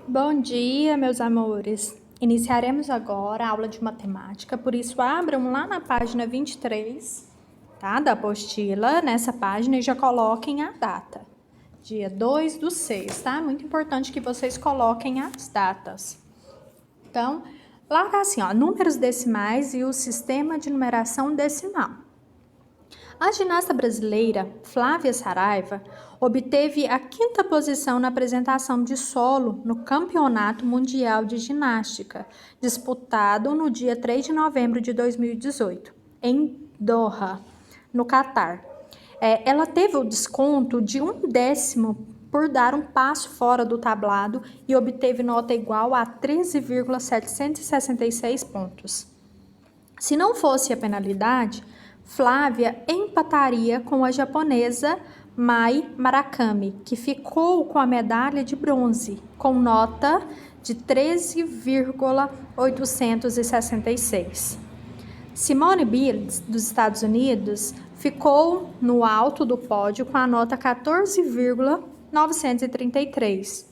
Bom dia, meus amores. Iniciaremos agora a aula de matemática, por isso abram lá na página 23, tá? Da apostila, nessa página, e já coloquem a data. Dia 2/6, tá? Muito importante que vocês coloquem as datas. Então, lá tá assim, ó, números decimais e o sistema de numeração decimal. A ginasta brasileira Flávia Saraiva obteve a 5ª posição na apresentação de solo no Campeonato Mundial de Ginástica, disputado no dia 3 de novembro de 2018, em Doha, no Catar. Ela teve o desconto de 1/10 por dar um passo fora do tablado e obteve nota igual a 13,766 pontos. Se não fosse a penalidade, Flávia empataria com a japonesa Mai Murakami, que ficou com a medalha de bronze, com nota de 13,866. Simone Biles, dos Estados Unidos, ficou no alto do pódio com a nota 14,933,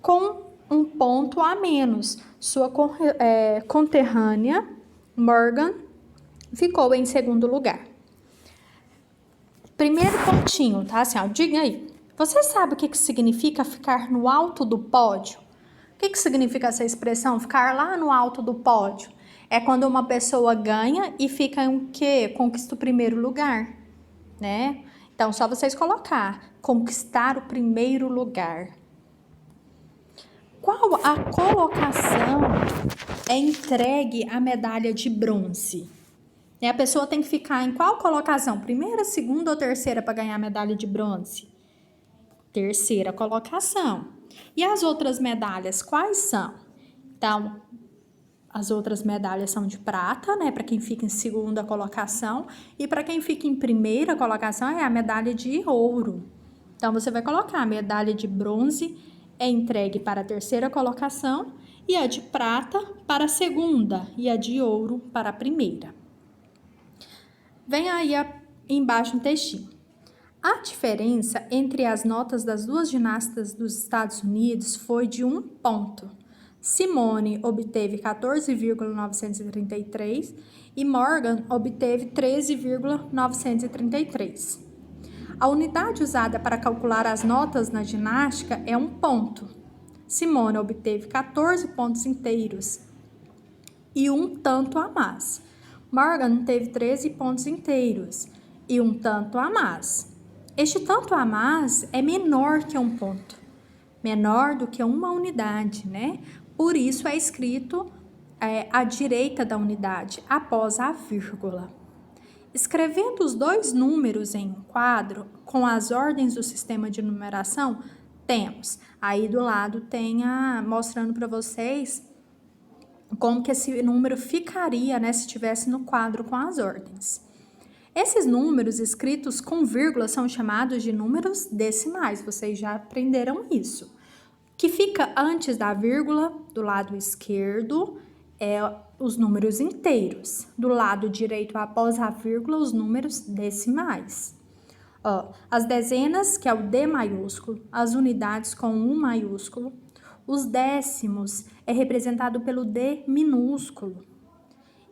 com um ponto a menos. Sua conterrânea, Morgan, ficou em segundo lugar. Primeiro pontinho, tá? Assim, ó, diga aí. Você sabe o que significa ficar no alto do pódio? O que significa essa expressão, ficar lá no alto do pódio? É quando uma pessoa ganha e fica em quê? Conquista o primeiro lugar, né? Então, só vocês colocar, conquistar o primeiro lugar. Qual a colocação é entregue a medalha de bronze? A pessoa tem que ficar em qual colocação? Primeira, segunda ou terceira para ganhar a medalha de bronze? Terceira colocação. E as outras medalhas, quais são? Então, as outras medalhas são de prata, né? Para quem fica em segunda colocação. E para quem fica em primeira colocação é a medalha de ouro. Então, você vai colocar a medalha de bronze é entregue para a terceira colocação e a de prata para a segunda e a de ouro para a primeira. Vem aí embaixo um textinho. A diferença entre as notas das duas ginastas dos Estados Unidos foi de 1 ponto. Simone obteve 14,933 e Morgan obteve 13,933. A unidade usada para calcular as notas na ginástica é 1 ponto. Simone obteve 14 pontos inteiros e um tanto a mais. Morgan teve 13 pontos inteiros e um tanto a mais. Este tanto a mais é menor que 1 ponto, menor do que uma unidade, né? Por isso é escrito à direita da unidade, após a vírgula. Escrevendo os dois números em um quadro, com as ordens do sistema de numeração, temos, aí do lado tem mostrando para vocês como que esse número ficaria, né, se estivesse no quadro com as ordens. Esses números escritos com vírgula são chamados de números decimais, vocês já aprenderam isso. Que fica antes da vírgula, do lado esquerdo, os números inteiros. Do lado direito, após a vírgula, os números decimais. As dezenas, que é o D maiúsculo, as unidades com U maiúsculo, os décimos é representado pelo D minúsculo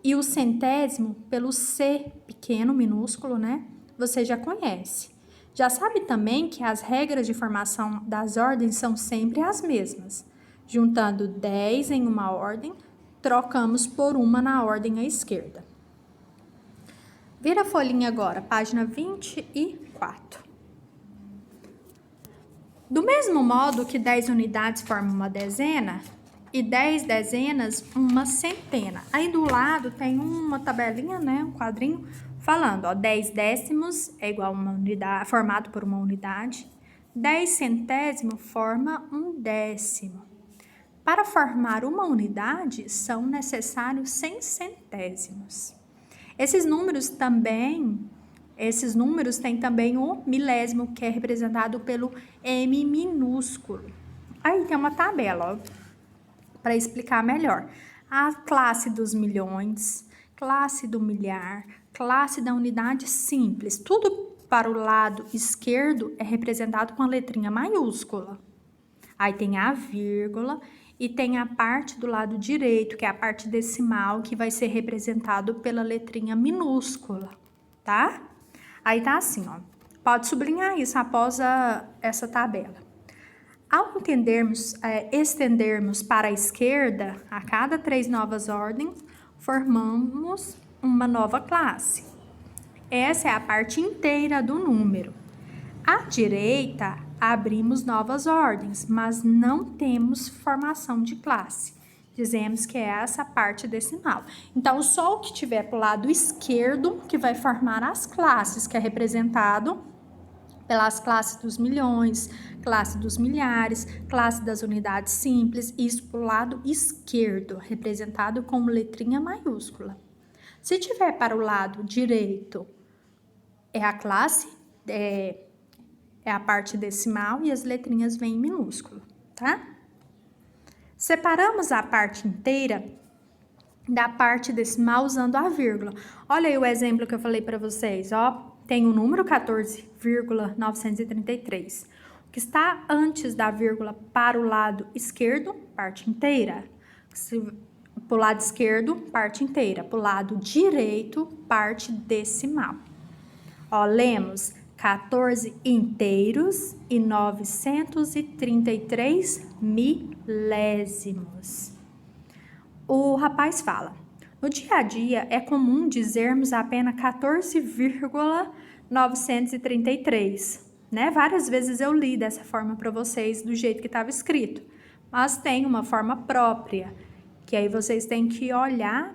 e o centésimo pelo C pequeno, minúsculo, né? Você já conhece. Já sabe também que as regras de formação das ordens são sempre as mesmas. Juntando 10 em uma ordem, trocamos por uma na ordem à esquerda. Vira a folhinha agora, página 24. Do mesmo modo que 10 unidades formam uma dezena e 10 dezenas uma centena. Aí do lado tem uma tabelinha, né, um quadrinho, falando, 10 décimos é igual a uma unidade, formado por uma unidade. 10 centésimos forma um décimo. Para formar uma unidade, são necessários 100 centésimos. Esses números têm também o milésimo, que é representado pelo M minúsculo. Aí tem uma tabela, para explicar melhor. A classe dos milhões, classe do milhar, classe da unidade simples, tudo para o lado esquerdo é representado com a letrinha maiúscula. Aí tem a vírgula e tem a parte do lado direito, que é a parte decimal, que vai ser representado pela letrinha minúscula, tá? Aí tá assim, ó. Pode sublinhar isso após essa tabela. Ao estendermos para a esquerda, a cada 3 novas ordens, formamos uma nova classe. Essa é a parte inteira do número. À direita, abrimos novas ordens, mas não temos formação de classe. Dizemos que é essa parte decimal. Então, só o que tiver para o lado esquerdo que vai formar as classes, que é representado pelas classes dos milhões, classe dos milhares, classe das unidades simples, isso para o lado esquerdo, representado com letrinha maiúscula. Se tiver para o lado direito, é a classe, é a parte decimal e as letrinhas vêm em minúsculo, tá? Separamos a parte inteira da parte decimal usando a vírgula. Olha aí o exemplo que eu falei para vocês, ó. Tem o número 14,933. O que está antes da vírgula para o lado esquerdo, parte inteira. Para o lado esquerdo, parte inteira. Para o lado direito, parte decimal. Ó, lemos 14 inteiros e 933 milésimos. O rapaz fala: no dia a dia é comum dizermos apenas 14,933, né? Várias vezes eu li dessa forma para vocês, do jeito que estava escrito, mas tem uma forma própria, que aí vocês têm que olhar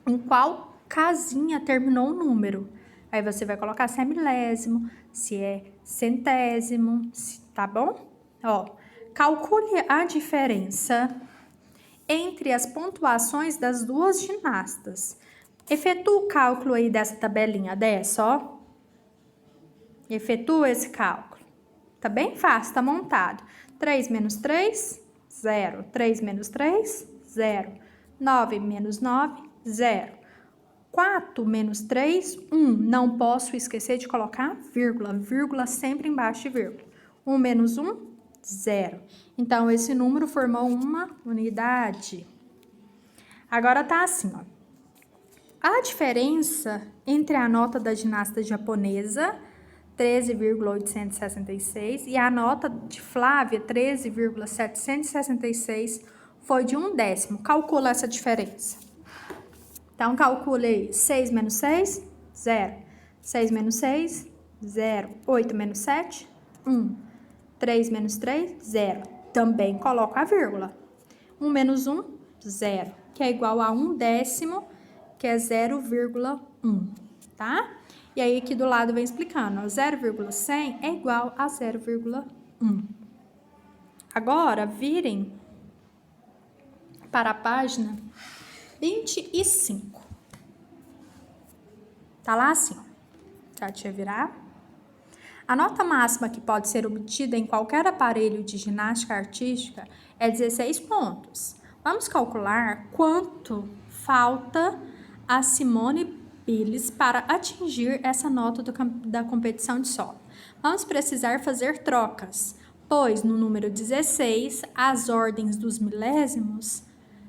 em qual casinha terminou o número. Aí você vai colocar se é milésimo, se é centésimo, tá bom? Ó, calcule a diferença entre as pontuações das duas ginastas. Efetua o cálculo aí dessa tabelinha dessa, ó. Efetua esse cálculo. Tá bem fácil, tá montado. 3 menos 3, 0. 3 menos 3, 0. 9 menos 9, 0. 4 menos 3, 1. Não posso esquecer de colocar vírgula. Vírgula sempre embaixo de vírgula. 1 menos 1, 0. Então, esse número formou uma unidade. Agora tá assim, ó. A diferença entre a nota da ginasta japonesa, 13,866, e a nota de Flávia, 13,766, foi de 1/10. Calcula essa diferença. Então, calcule aí. 6 menos 6, 0. 6 menos 6, 0. 8 menos 7, 1. 3 menos 3, 0. Também coloco a vírgula. 1 menos 1, 0. Que é igual a 1/10, que é 0,1, tá? E aí, aqui do lado vem explicando. 0,100 é igual a 0,1. Agora, virem para a página 25. Tá lá assim, ó. Deixa eu virar. A nota máxima que pode ser obtida em qualquer aparelho de ginástica artística é 16 pontos. Vamos calcular quanto falta a Simone Biles para atingir essa nota da competição de solo. Vamos precisar fazer trocas, pois no número 16, as ordens dos milésimos,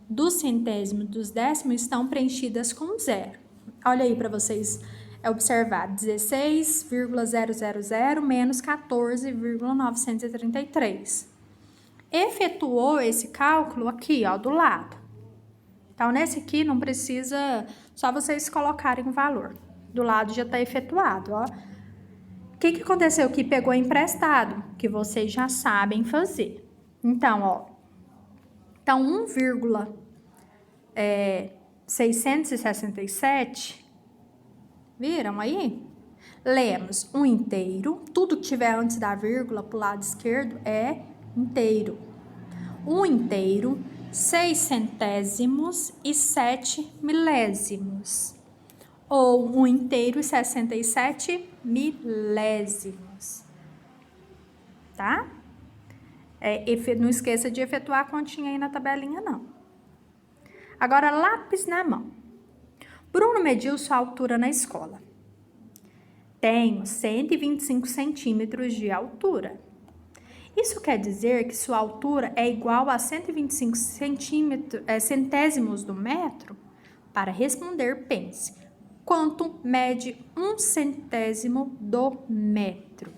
dos centésimos, dos décimos estão preenchidas com 0. Olha aí para vocês observar, 16,000 menos 14,933. Efetuou esse cálculo aqui, ó, do lado. Então, nesse aqui não precisa, só vocês colocarem o valor. Do lado já está efetuado, ó. O que aconteceu que pegou emprestado? Que vocês já sabem fazer. Então, ó. Então, 1,667, viram aí? Lemos um inteiro, tudo que tiver antes da vírgula para o lado esquerdo é inteiro. 1 inteiro, 6 centésimos e 7 milésimos. Ou 1 inteiro e 67 milésimos. Tá? Não esqueça de efetuar a continha aí na tabelinha, não. Agora, lápis na mão. Bruno mediu sua altura na escola. Tenho 125 centímetros de altura. Isso quer dizer que sua altura é igual a 125 centésimos do metro? Para responder, pense. Quanto mede 1/100º do metro?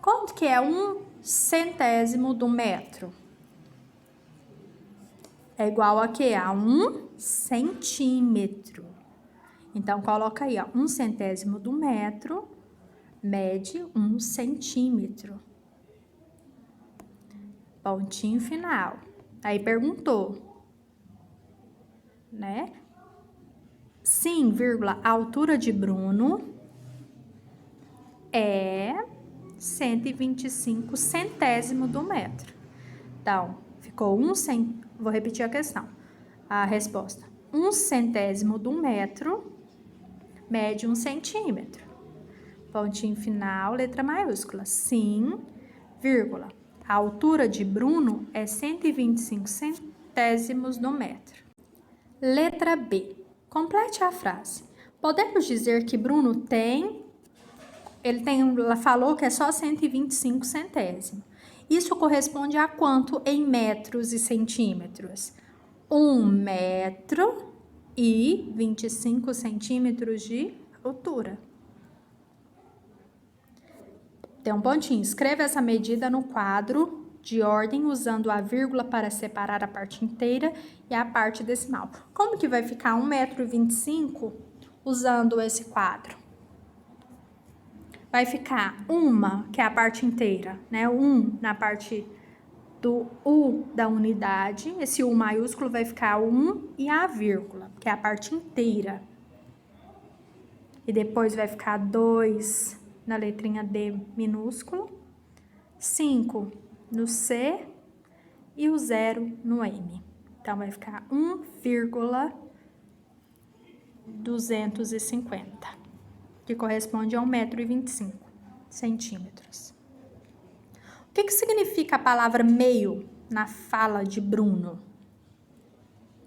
Quanto que é 1/100º do metro? É igual a quê? A 1 centímetro. Então, coloca aí, ó, 1/100º do metro mede 1 centímetro. Pontinho final. Aí perguntou, né? Sim, vírgula, a altura de Bruno é 125 centésimo do metro. Então, ficou vou repetir a questão. A resposta. 1/100º do metro mede 1 centímetro. Pontinho final, letra maiúscula. Sim, vírgula. A altura de Bruno é 125 centésimos do metro. Letra B. Complete a frase. Podemos dizer que Bruno ela falou que é só 125 centésimos. Isso corresponde a quanto em metros e centímetros? 1 metro e 25 centímetros de altura. Tem um pontinho. Escreva essa medida no quadro de ordem usando a vírgula para separar a parte inteira e a parte decimal. Como que vai ficar 1,25 m usando esse quadro? Vai ficar uma, que é a parte inteira, né? 1 na parte do U da unidade. Esse U maiúsculo vai ficar 1 e a vírgula, que é a parte inteira. E depois vai ficar 2 na letrinha D minúsculo, 5 no C e o 0 no M. Então, vai ficar 1,250, que corresponde a 1,25 m. O que significa a palavra meio na fala de Bruno?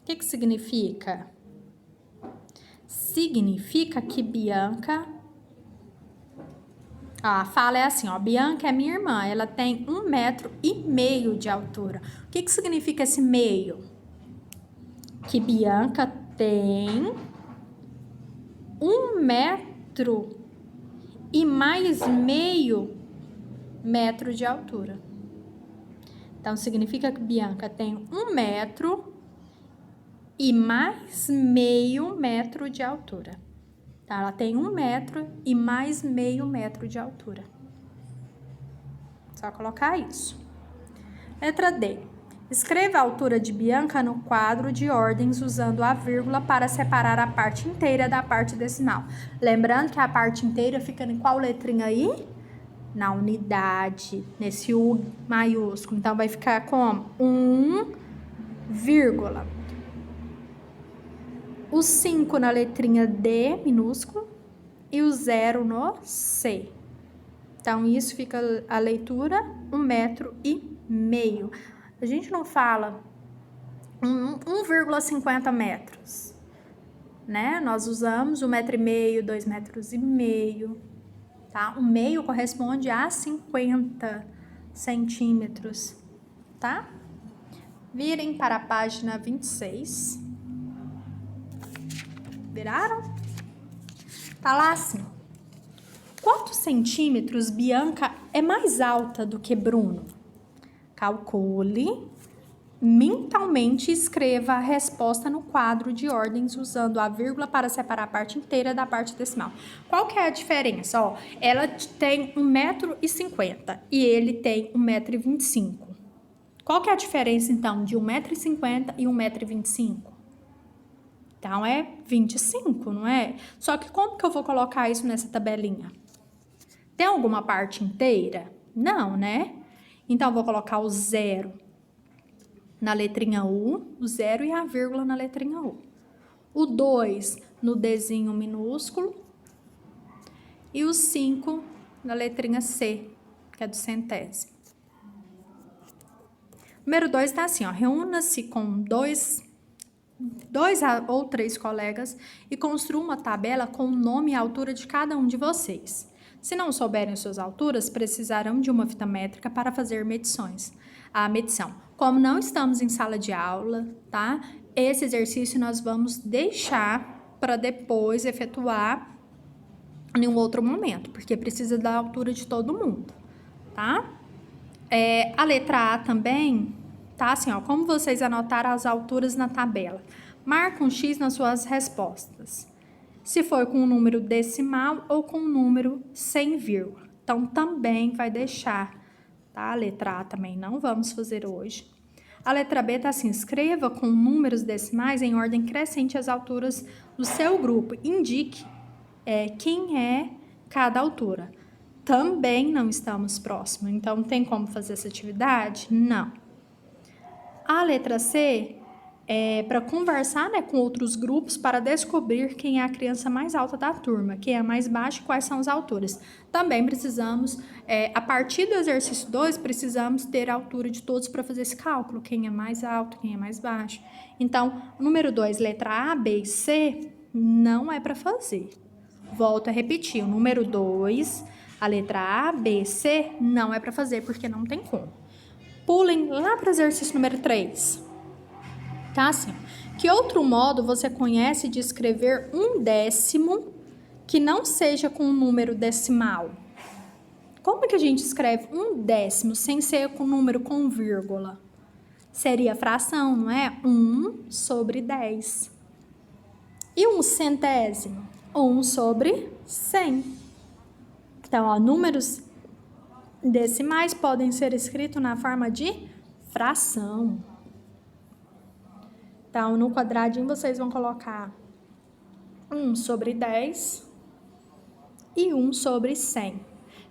O que significa? Significa que Bianca... A fala é assim, ó, Bianca é minha irmã, ela tem 1,5 m de altura. O que significa esse meio? Que Bianca tem 1 metro e mais meio metro de altura. Então, significa que Bianca tem 1 metro e mais meio metro de altura. Tá? Ela tem 1 metro e mais meio metro de altura. Só colocar isso. Letra D. Escreva a altura de Bianca no quadro de ordens usando a vírgula para separar a parte inteira da parte decimal. Lembrando que a parte inteira fica em qual letrinha aí? Na unidade, nesse U maiúsculo. Então, vai ficar como? 1, vírgula. O 5 na letrinha D minúsculo e o 0 no C. Então, isso fica a leitura 1,5 m. A gente não fala 1,50 metros, né? Nós usamos 1,5 m, 2,5 m, tá? O meio corresponde a 50 centímetros, tá? Virem para a página 26. Viraram? Tá lá assim. Quantos centímetros Bianca é mais alta do que Bruno? Calcule, mentalmente escreva a resposta no quadro de ordens usando a vírgula para separar a parte inteira da parte decimal. Qual que é a diferença? Ó, ela tem 1,50 m e ele tem 1,25 m. Qual que é a diferença, então, de 1,50 m e 1,25 m? Então, é 25, não é? Só que como que eu vou colocar isso nessa tabelinha? Tem alguma parte inteira? Não, né? Então, eu vou colocar o 0 na letrinha U, o 0 e a vírgula na letrinha U. O 2 no Dzinho minúsculo e o 5 na letrinha C, que é do centésimo. Número 2 tá assim, ó. Reúna-se com dois ou três colegas e construa uma tabela com o nome e a altura de cada um de vocês. Se não souberem suas alturas, precisarão de uma fita métrica para fazer a medição. Como não estamos em sala de aula, tá? Esse exercício nós vamos deixar para depois efetuar em um outro momento, porque precisa da altura de todo mundo, tá? A letra A também, tá? Assim, ó, como vocês anotaram as alturas na tabela. Marca um X nas suas respostas. Se for com um número decimal ou com um número sem vírgula. Então, também vai deixar, tá? A letra A também não vamos fazer hoje. A letra B tá assim, escreva com números decimais em ordem crescente as alturas do seu grupo. Indique quem é cada altura. Também não estamos próximos, então tem como fazer essa atividade? Não. A letra C é para conversar, né, com outros grupos para descobrir quem é a criança mais alta da turma, quem é a mais baixa e quais são as alturas. Também precisamos, a partir do exercício 2, precisamos ter a altura de todos para fazer esse cálculo, quem é mais alto, quem é mais baixo. Então, número 2, letra A, B e C, não é para fazer. Volto a repetir, o número 2, a letra A, B, C, não é para fazer, porque não tem como. Pulem lá para o exercício número 3. Tá assim. Que outro modo você conhece de escrever um décimo que não seja com um número decimal? Como que a gente escreve um décimo sem ser com número com vírgula? Seria fração, não é? 1 sobre 10. E um centésimo? 1 sobre 100. Então, ó, números decimais podem ser escritos na forma de fração. Então, no quadradinho, vocês vão colocar 1 sobre 10 e 1 sobre 100.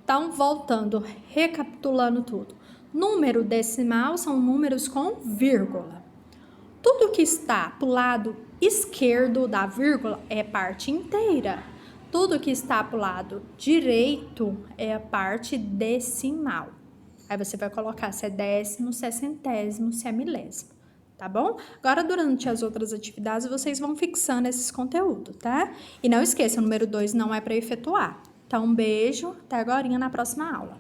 Então, voltando, recapitulando tudo. Número decimal são números com vírgula. Tudo que está para o lado esquerdo da vírgula é parte inteira. Tudo que está para o lado direito é a parte decimal. Aí você vai colocar se é décimo, se é centésimo, se é milésimo, tá bom? Agora, durante as outras atividades, vocês vão fixando esses conteúdos, tá? E não esqueça, o número 2 não é para efetuar. Então, um beijo, até agora na próxima aula.